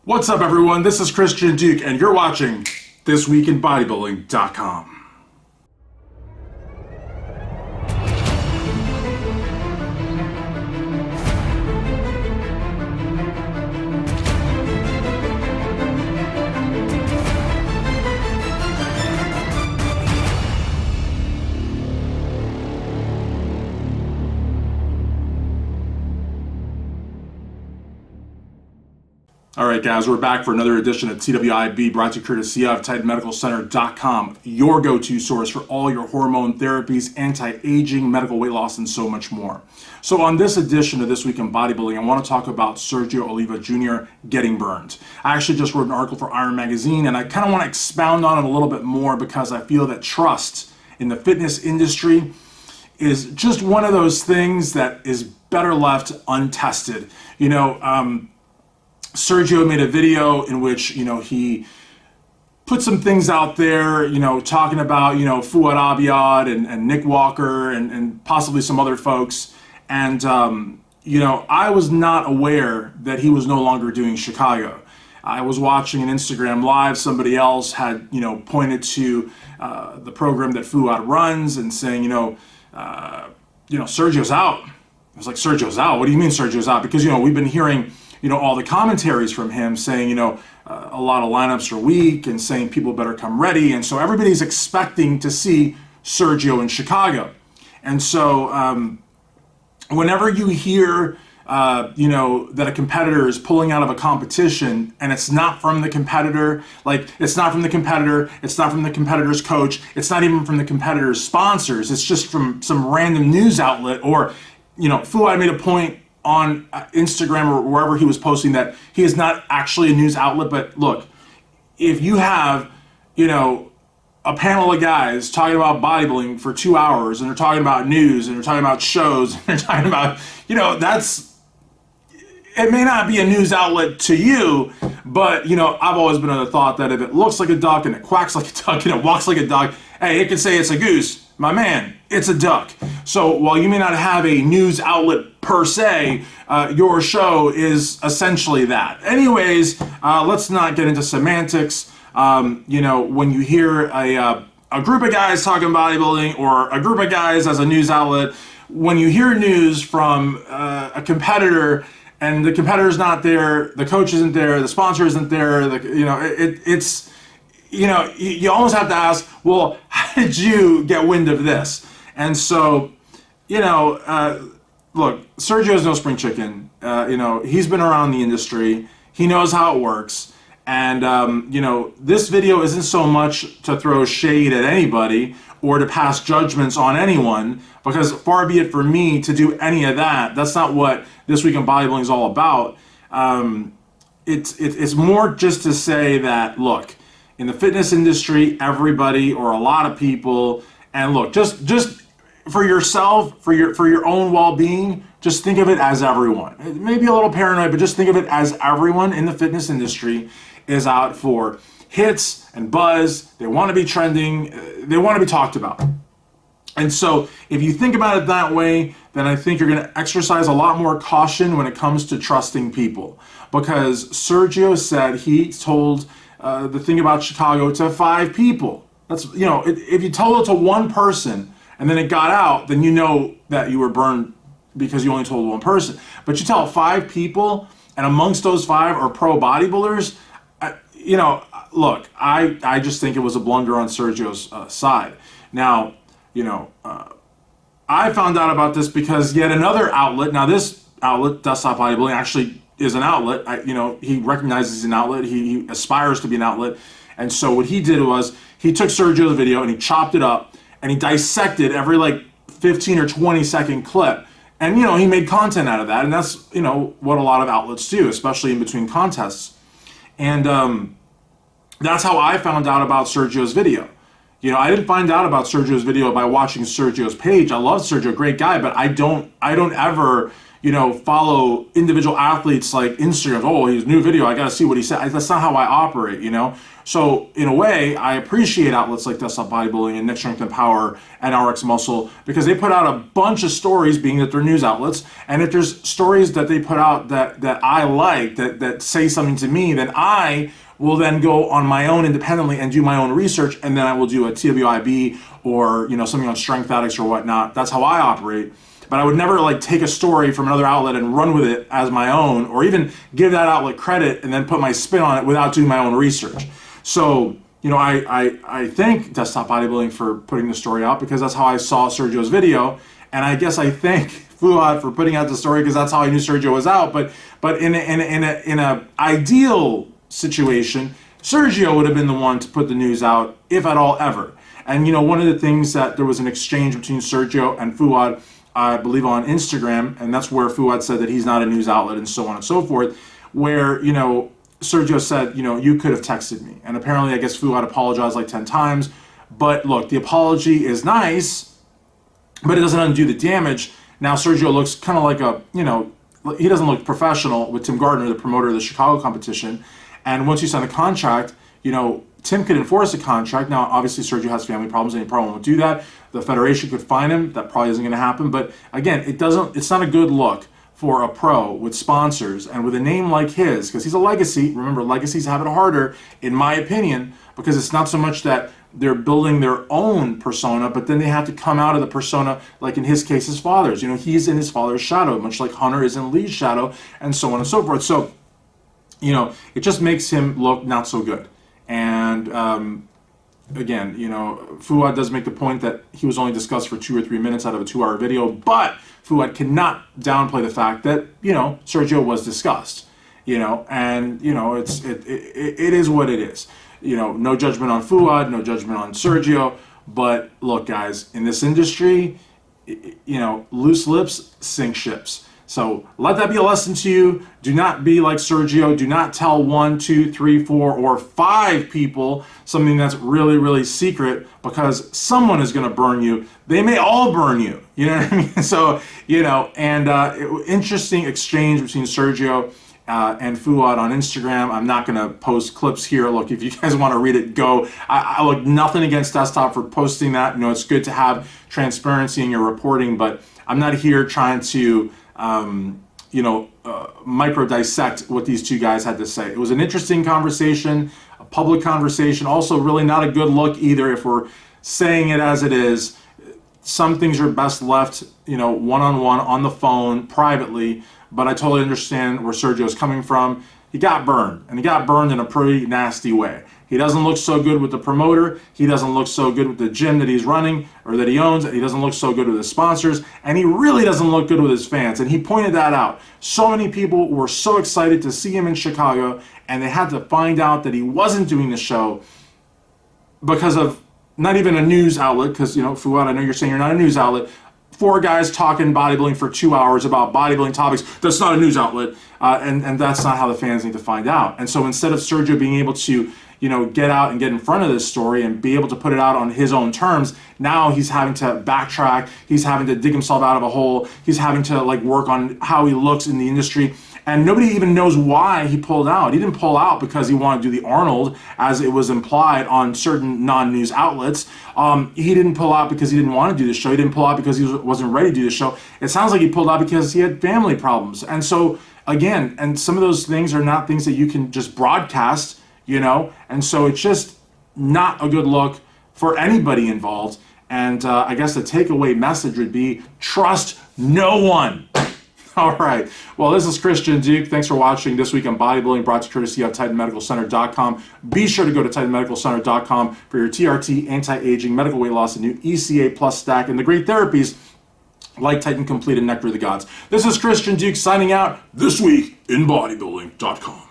What's up, everyone? This is Christian Duke, and you're watching ThisWeekinBodybuilding.com. All right, guys, we're back for another edition of TWIB, brought to you courtesy of TitanMedicalCenter.com, your go-to source for all your hormone therapies, anti-aging, medical weight loss, and so much more. So on this edition of This Week in Bodybuilding, I want to talk about Sergio Oliva Jr. getting burned. I actually just wrote an article for Iron Magazine, and I kind of want to expound on it a little bit more because I feel that trust in the fitness industry is just one of those things that is better left untested. Sergio made a video in which, he put some things out there, talking about, Fouad Abiad and Nick Walker and possibly some other folks. And, I was not aware that he was no longer doing Chicago. I was watching an Instagram live. Somebody else had, pointed to the program that Fouad runs and saying, Sergio's out. I was like, Sergio's out? What do you mean Sergio's out? Because, we've been hearing all the commentaries from him saying, a lot of lineups are weak and saying people better come ready. And so everybody's expecting to see Sergio in Chicago. And so whenever you hear, that a competitor is pulling out of a competition and it's not from the competitor, it's not from the competitor, it's not from the competitor's coach, it's not even from the competitor's sponsors, it's just from some random news outlet or, Fouad made a point on Instagram or wherever he was posting that he is not actually a news outlet. But look, if you have, a panel of guys talking about bodybuilding for 2 hours and they're talking about news and they're talking about shows and they're talking about, it may not be a news outlet to you, but, I've always been of the thought that if it looks like a duck and it quacks like a duck and it walks like a duck, hey, it can say it's a goose. My man, it's a duck. So while you may not have a news outlet per se, your show is essentially that. Anyways, let's not get into semantics. When you hear a group of guys talking bodybuilding or a group of guys as a news outlet, when you hear news from a competitor and the competitor's not there, the coach isn't there, the sponsor isn't there, you almost have to ask, well, how did you get wind of this? And so, look, Sergio's no spring chicken. He's been around the industry. He knows how it works. And, this video isn't so much to throw shade at anybody or to pass judgments on anyone, because far be it for me to do any of that. That's not what This Week in Bodybuilding is all about. It's more just to say that, look, in the fitness industry, everybody or a lot of people, and look, just for yourself, for your own well-being, just think of it as everyone. It may be a little paranoid, but just think of it as everyone in the fitness industry is out for hits and buzz. They want to be trending. They want to be talked about. And so if you think about it that way, then I think you're going to exercise a lot more caution when it comes to trusting people. Because Sergio said he told the thing about Chicago to 5 people. That's, if you told it to one person and then it got out, then you know that you were burned because you only told one person. But you tell 5 people, and amongst those 5 are pro bodybuilders, look, I just think it was a blunder on Sergio's side. Now, I found out about this because yet another outlet, now this outlet, Desktop Bodybuilding, actually is an outlet. He recognizes an outlet. He aspires to be an outlet. And so what he did was he took Sergio's video and he chopped it up and he dissected every 15 or 20 second clip. And, he made content out of that. And that's, what a lot of outlets do, especially in between contests. And that's how I found out about Sergio's video. I didn't find out about Sergio's video by watching Sergio's page. I love Sergio, great guy, but I don't ever, follow individual athletes like Instagram. Oh, his new video, I got to see what he said. That's not how I operate, So in a way, I appreciate outlets like Desktop Bodybuilding and Next Strength and Power and RX Muscle, because they put out a bunch of stories, being that they're news outlets. And if there's stories that they put out that I like, that say something to me, then I will then go on my own independently and do my own research, and then I will do a TWIB or something on Strength Addicts or whatnot. That's how I operate. But I would never take a story from another outlet and run with it as my own, or even give that outlet credit and then put my spin on it without doing my own research. So, I thank Desktop Bodybuilding for putting the story out, because that's how I saw Sergio's video. And I guess I thank Fuad for putting out the story, because that's how I knew Sergio was out. But in a ideal situation, Sergio would have been the one to put the news out, if at all ever. And one of the things that there was an exchange between Sergio and Fuad, I believe on Instagram, and that's where Fuad said that he's not a news outlet and so on and so forth, where Sergio said, you could have texted me. And apparently, I guess Fuad apologized 10 times. But look, the apology is nice, but it doesn't undo the damage. Now Sergio looks kind of like he doesn't look professional with Tim Gardner, the promoter of the Chicago competition. And once you sign a contract, Tim could enforce a contract. Now, obviously, Sergio has family problems, and he probably won't do that. The federation could fine him. That probably isn't going to happen. But again, it's not a good look for a pro with sponsors and with a name like his, because he's a legacy. Remember, legacies have it harder, in my opinion, because it's not so much that they're building their own persona, but then they have to come out of the persona, like in his case, his father's. He's in his father's shadow, much like Hunter is in Lee's shadow, and so on and so forth. So, it just makes him look not so good. And again, Fuad does make the point that he was only discussed for 2 or 3 minutes out of a 2-hour video, but Fuad cannot downplay the fact that, Sergio was discussed, and, it is what it is. No judgment on Fuad, no judgment on Sergio, but look, guys, in this industry, loose lips sink ships. So let that be a lesson to you. Do not be like Sergio. Do not tell 1, 2, 3, 4, or 5 people something that's really, really secret, because someone is going to burn you. They may all burn you. You know what I mean? So, interesting exchange between Sergio and Fuad on Instagram. I'm not going to post clips here. Look, if you guys want to read it, go. I look, nothing against Desktop for posting that. It's good to have transparency in your reporting, but I'm not here trying to micro dissect what these two guys had to say. It was an interesting conversation, a public conversation, also really not a good look either if we're saying it as it is. Some things are best left, one-on-one on the phone, privately, but I totally understand where Sergio's coming from. He got burned, and he got burned in a pretty nasty way. He doesn't look so good with the promoter. He doesn't look so good with the gym that he's running or that he owns. He doesn't look so good with his sponsors. And he really doesn't look good with his fans. And he pointed that out. So many people were so excited to see him in Chicago, and they had to find out that he wasn't doing the show because of not even a news outlet, because, Fuad, I know you're saying you're not a news outlet. 4 guys talking bodybuilding for 2 hours about bodybuilding topics. That's not a news outlet. And that's not how the fans need to find out. And so instead of Sergio being able to, get out and get in front of this story and be able to put it out on his own terms, now he's having to backtrack. He's having to dig himself out of a hole. He's having to work on how he looks in the industry. And nobody even knows why he pulled out. He didn't pull out because he wanted to do the Arnold, as it was implied on certain non-news outlets. He didn't pull out because he didn't want to do the show. He didn't pull out because he wasn't ready to do the show. It sounds like he pulled out because he had family problems. And so, again, and some of those things are not things that you can just broadcast, and so it's just not a good look for anybody involved. And I guess the takeaway message would be, trust no one. All right. Well, this is Christian Duke. Thanks for watching This Week on Bodybuilding, brought to you courtesy of TitanMedicalCenter.com. Be sure to go to TitanMedicalCenter.com for your TRT, anti-aging, medical weight loss, and new ECA Plus stack, and the great therapies like Titan Complete and Nectar of the Gods. This is Christian Duke signing out, This Week in Bodybuilding.com.